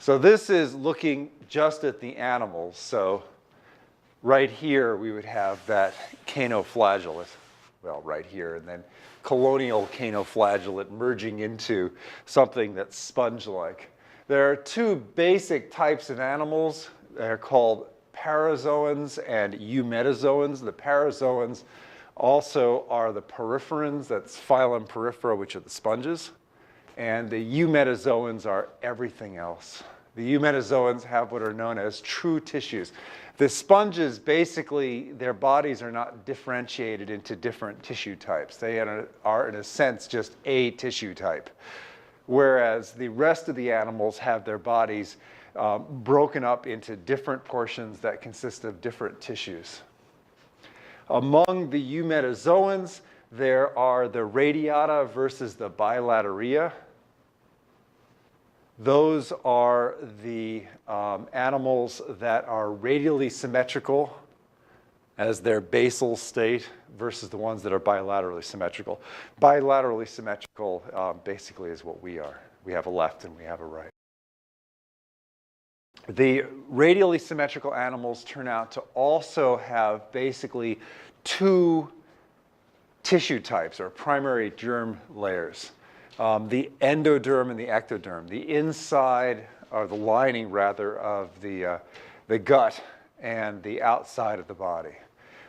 So this is looking just at the animals. So right here we would have that canoflagellate, well, right here, and then colonial canoflagellate merging into something that's sponge-like. There are two basic types of animals. They're called parazoans and eumetazoans. The parazoans also are the poriferans, that's phylum Porifera, which are the sponges. And the eumetazoans are everything else. The eumetazoans have what are known as true tissues. The sponges, basically, their bodies are not differentiated into different tissue types. They are, in a sense, just a tissue type. Whereas the rest of the animals have their bodies broken up into different portions that consist of different tissues. Among the eumetazoans, there are the radiata versus the bilateria. Those are the animals that are radially symmetrical as their basal state versus the ones that are bilaterally symmetrical. Bilaterally symmetrical basically is what we are. We have a left and we have a right. The radially symmetrical animals turn out to also have basically two tissue types or primary germ layers. The endoderm and the ectoderm, the inside, or the lining rather, of the gut and the outside of the body.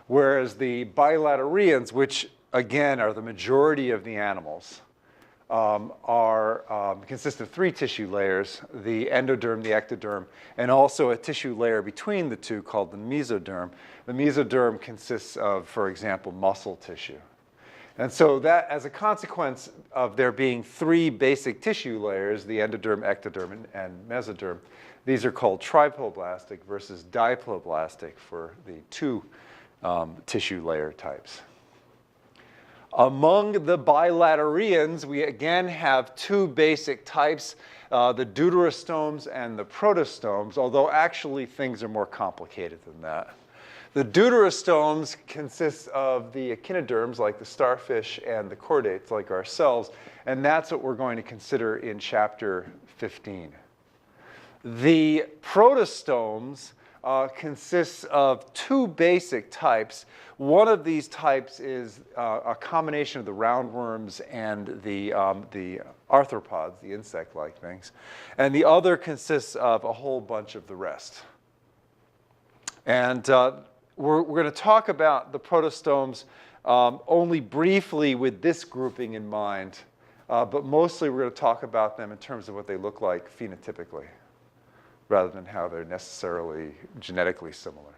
Whereas the bilaterians, which again are the majority of the animals, consist of three tissue layers, the endoderm, the ectoderm, and also a tissue layer between the two called the mesoderm. The mesoderm consists of, for example, muscle tissue. And so that, as a consequence of there being three basic tissue layers, the endoderm, ectoderm, and mesoderm, these are called triploblastic versus diploblastic for the two tissue layer types. Among the bilaterians, we again have two basic types, the deuterostomes and the protostomes, although actually things are more complicated than that. The deuterostomes consist of the echinoderms, like the starfish, and the chordates, like ourselves, and that's what we're going to consider in chapter 15. The protostomes consists of two basic types. One of these types is a combination of the roundworms and the arthropods, the insect-like things, and the other consists of a whole bunch of the rest. And we're going to talk about the protostomes only briefly with this grouping in mind, but mostly we're going to talk about them in terms of what they look like phenotypically, rather than how they're necessarily genetically similar.